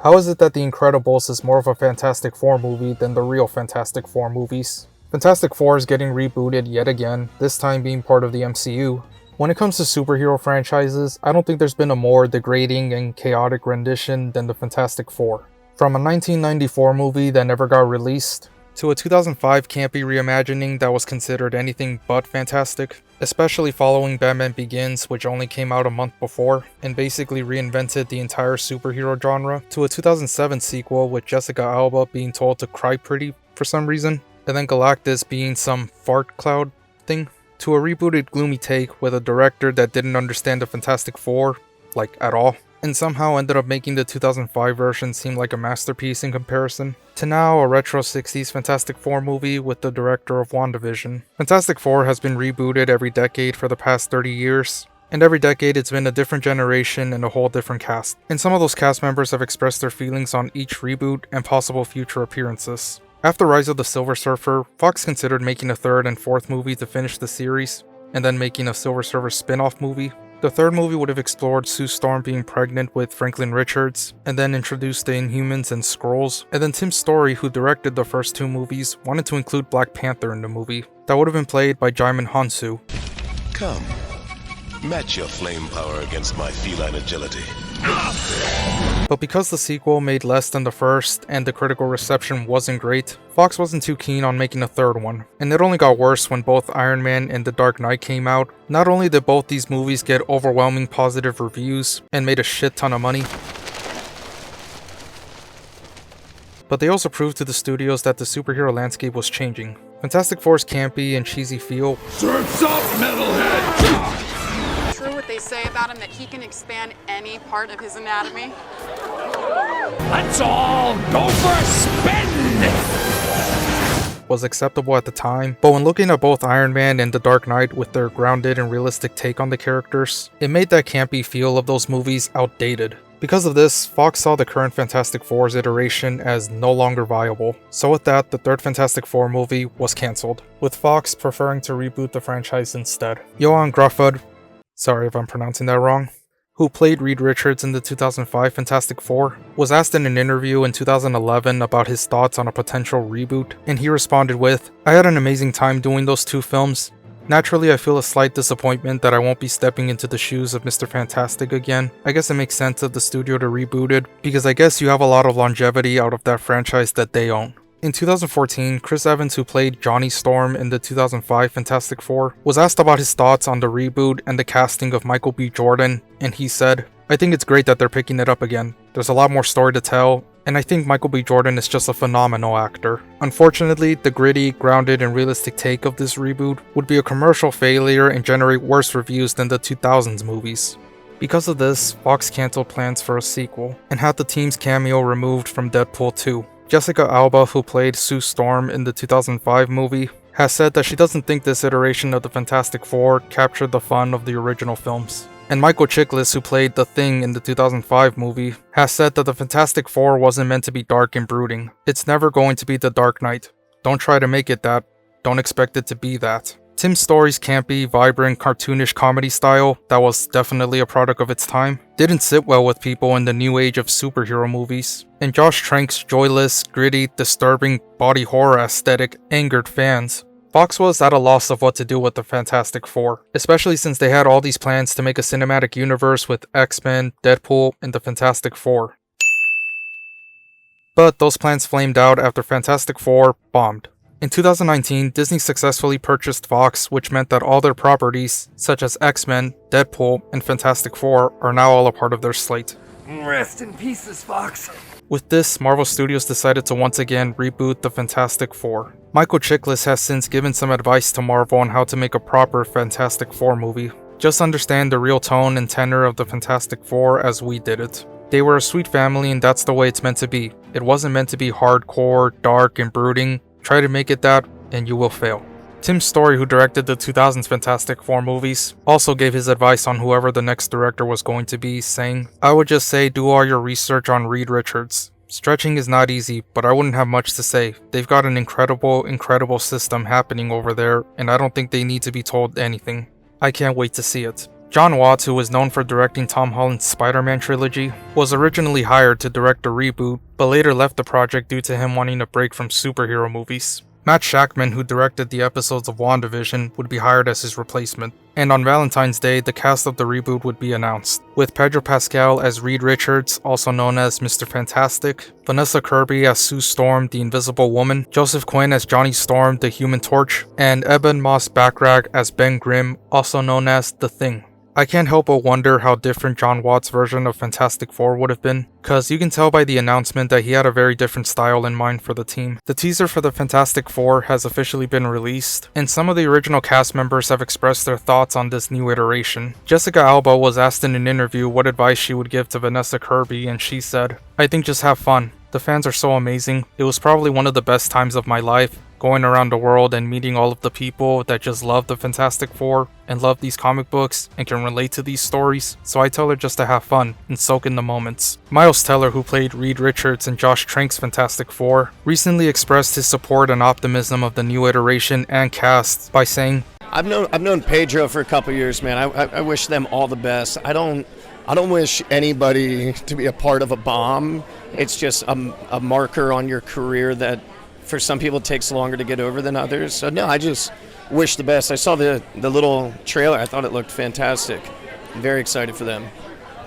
How is it that The Incredibles is more of a Fantastic Four movie than the real Fantastic Four movies? Fantastic Four is getting rebooted yet again, this time being part of the MCU. When it comes to superhero franchises, I don't think there's been a more degrading and chaotic rendition than the Fantastic Four. From a 1994 movie that never got released, to a 2005 campy reimagining that was considered anything but fantastic, especially following Batman Begins, which only came out a month before, and basically reinvented the entire superhero genre, to a 2007 sequel with Jessica Alba being told to cry pretty for some reason, and then Galactus being some fart cloud thing, to a rebooted gloomy take with a director that didn't understand the Fantastic Four, like at all, and somehow ended up making the 2005 version seem like a masterpiece in comparison, to now a retro 60s Fantastic Four movie with the director of WandaVision. Fantastic Four has been rebooted every decade for the past 30 years, and every decade it's been a different generation and a whole different cast, and some of those cast members have expressed their feelings on each reboot and possible future appearances. After Rise of the Silver Surfer, Fox considered making a third and fourth movie to finish the series, and then making a Silver Surfer spin-off movie. The third movie would have explored Sue Storm being pregnant with Franklin Richards, and then introduced the Inhumans and Skrulls, and then Tim Story, who directed the first two movies, wanted to include Black Panther in the movie. That would have been played by Jaimin Hansu. Come, match your flame power against my feline agility. But because the sequel made less than the first and the critical reception wasn't great, Fox wasn't too keen on making a third one, and it only got worse when both Iron Man and The Dark Knight came out. Not only did both these movies get overwhelming positive reviews and made a shit ton of money, but they also proved to the studios that the superhero landscape was changing. Fantastic Four's campy and cheesy feel, "Surf's up, metalhead!" True what they say about him, that he can expand any part of his anatomy? Let's all go for a spin! was acceptable at the time, but when looking at both Iron Man and The Dark Knight with their grounded and realistic take on the characters, it made that campy feel of those movies outdated. Because of this, Fox saw the current Fantastic Four's iteration as no longer viable, so with that, the third Fantastic Four movie was cancelled, with Fox preferring to reboot the franchise instead. Johan Gruffud, sorry if I'm pronouncing that wrong, who played Reed Richards in the 2005 Fantastic Four, was asked in an interview in 2011 about his thoughts on a potential reboot, and he responded with, "I had an amazing time doing those two films. Naturally, I feel a slight disappointment that I won't be stepping into the shoes of Mr. Fantastic again. I guess it makes sense of the studio to reboot it, because I guess you have a lot of longevity out of that franchise that they own." In 2014, Chris Evans, who played Johnny Storm in the 2005 Fantastic Four, was asked about his thoughts on the reboot and the casting of Michael B. Jordan, and he said, "I think it's great that they're picking it up again. There's a lot more story to tell, and I think Michael B. Jordan is just a phenomenal actor. Unfortunately, the gritty, grounded, and realistic take of this reboot would be a commercial failure and generate worse reviews than the 2000s movies." Because of this, Fox cancelled plans for a sequel, and had the team's cameo removed from Deadpool 2. Jessica Alba, who played Sue Storm in the 2005 movie, has said that she doesn't think this iteration of the Fantastic Four captured the fun of the original films. And Michael Chiklis, who played The Thing in the 2005 movie, has said that the Fantastic Four wasn't meant to be dark and brooding. It's never going to be The Dark Knight. Don't try to make it that. Don't expect it to be that. Tim Story's campy, vibrant, cartoonish comedy style, that was definitely a product of its time, didn't sit well with people in the new age of superhero movies. And Josh Trank's joyless, gritty, disturbing body horror aesthetic angered fans. Fox was at a loss of what to do with the Fantastic Four, especially since they had all these plans to make a cinematic universe with X-Men, Deadpool, and the Fantastic Four. But those plans flamed out after Fantastic Four bombed. In 2019, Disney successfully purchased Fox, which meant that all their properties, such as X-Men, Deadpool, and Fantastic Four, are now all a part of their slate. Rest in pieces, Fox. With this, Marvel Studios decided to once again reboot the Fantastic Four. Michael Chiklis has since given some advice to Marvel on how to make a proper Fantastic Four movie. Just understand the real tone and tenor of the Fantastic Four as we did it. They were a sweet family, and that's the way it's meant to be. It wasn't meant to be hardcore, dark, and brooding. Try to make it that, and you will fail. Tim Story, who directed the 2000s Fantastic Four movies, also gave his advice on whoever the next director was going to be, saying, "I would just say do all your research on Reed Richards. Stretching is not easy, but I wouldn't have much to say. They've got an incredible system happening over there, and I don't think they need to be told anything. I can't wait to see it. Jon Watts, who was known for directing Tom Holland's Spider-Man trilogy, was originally hired to direct a reboot, but later left the project due to him wanting a break from superhero movies. Matt Shakman, who directed the episodes of WandaVision, would be hired as his replacement. And on Valentine's Day, the cast of the reboot would be announced, with Pedro Pascal as Reed Richards, also known as Mr. Fantastic, Vanessa Kirby as Sue Storm, the Invisible Woman, Joseph Quinn as Johnny Storm, the Human Torch, and Eben Moss-Backrack as Ben Grimm, also known as The Thing. I can't help but wonder how different Jon Watts' version of Fantastic Four would have been, cause you can tell by the announcement that he had a very different style in mind for the team. The teaser for the Fantastic Four has officially been released, and some of the original cast members have expressed their thoughts on this new iteration. Jessica Alba was asked in an interview what advice she would give to Vanessa Kirby, and she said, "I think just have fun. The fans are so amazing. It was probably one of the best times of my life, going around the world and meeting all of the people that just love the Fantastic Four and love these comic books and can relate to these stories, so I tell her just to have fun and soak in the moments." Miles Teller, who played Reed Richards in Josh Trank's Fantastic Four, recently expressed his support and optimism of the new iteration and cast by saying, I've known Pedro for a couple years, man. I wish them all the best. I don't wish anybody to be a part of a bomb. It's just a marker on your career that for some people it takes longer to get over than others. So no, I just wish the best. I saw the little trailer. I thought it looked fantastic. I'm very excited for them.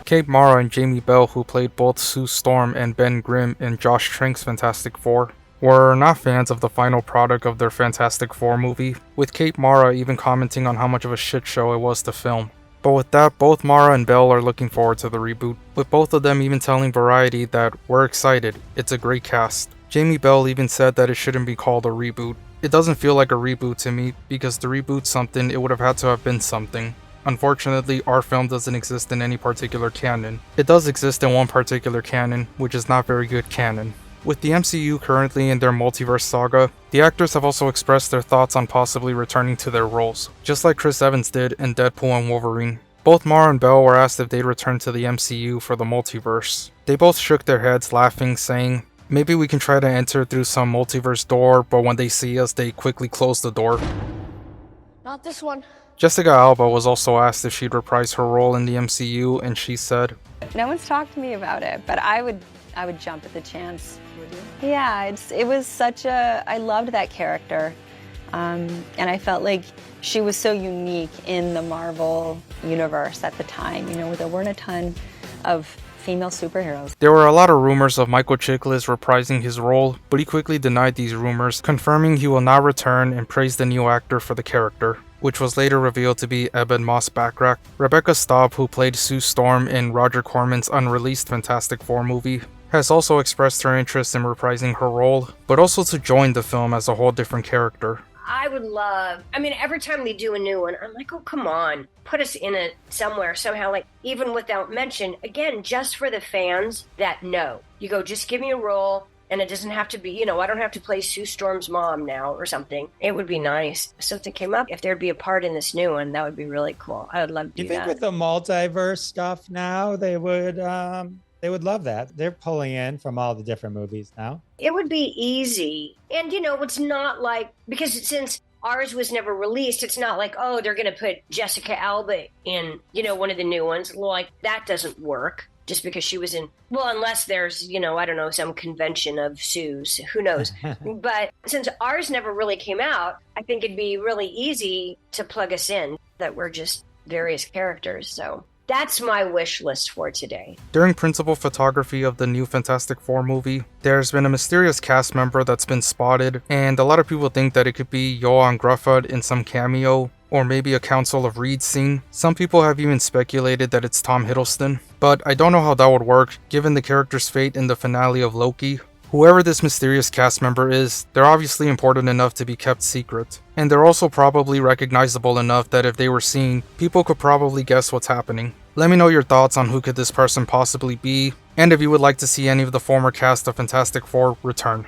Kate Mara and Jamie Bell, who played both Sue Storm and Ben Grimm in Josh Trank's Fantastic Four, were not fans of the final product of their Fantastic Four movie, with Kate Mara even commenting on how much of a shit show it was to film. But with that, both Mara and Bell are looking forward to the reboot, with both of them even telling Variety that we're excited, it's a great cast. Jamie Bell even said that it shouldn't be called a reboot. It doesn't feel like a reboot to me, because to reboot something, it would have had to have been something. Unfortunately, our film doesn't exist in any particular canon. It does exist in one particular canon, which is not very good canon. With the MCU currently in their multiverse saga, the actors have also expressed their thoughts on possibly returning to their roles, just like Chris Evans did in Deadpool and Wolverine. Both Mara and Bell were asked if they'd return to the MCU for the multiverse. They both shook their heads, laughing, saying, "Maybe we can try to enter through some multiverse door, but when they see us, they quickly close the door." Not this one. Jessica Alba was also asked if she'd reprise her role in the MCU, and she said, "No one's talked to me about it, but I would jump at the chance." Yeah, it was I loved that character. And I felt like she was so unique in the Marvel universe at the time. You know, there weren't a ton of female superheroes. There were a lot of rumors of Michael Chiklis reprising his role, but he quickly denied these rumors, confirming he will not return and praised the new actor for the character, which was later revealed to be Eben Moss-Backrack. Rebecca Staub, who played Sue Storm in Roger Corman's unreleased Fantastic Four movie, has also expressed her interest in reprising her role, but also to join the film as a whole different character. I would love, every time they do a new one, I'm like, oh, come on, put us in it somewhere, somehow, like, even without mention, again, just for the fans that know. You go, just give me a role, and it doesn't have to be, I don't have to play Sue Storm's mom now or something. It would be nice. If something came up, if there'd be a part in this new one, that would be really cool. I would love to do that. You think with the multiverse stuff now, they would love that. They're pulling in from all the different movies now. It would be easy. And, it's not like, because since ours was never released, it's not like, oh, they're going to put Jessica Alba in, one of the new ones. Like, that doesn't work just because she was in, well, unless there's, I don't know, some convention of Sue's, who knows. But since ours never really came out, I think it'd be really easy to plug us in, that we're just various characters, so... That's my wish list for today. During principal photography of the new Fantastic Four movie, there's been a mysterious cast member that's been spotted, and a lot of people think that it could be Johan Gruffud in some cameo, or maybe a Council of Reed scene. Some people have even speculated that it's Tom Hiddleston, but I don't know how that would work, given the character's fate in the finale of Loki. Whoever this mysterious cast member is, they're obviously important enough to be kept secret. And they're also probably recognizable enough that if they were seen, people could probably guess what's happening. Let me know your thoughts on who could this person possibly be, and if you would like to see any of the former cast of Fantastic Four return.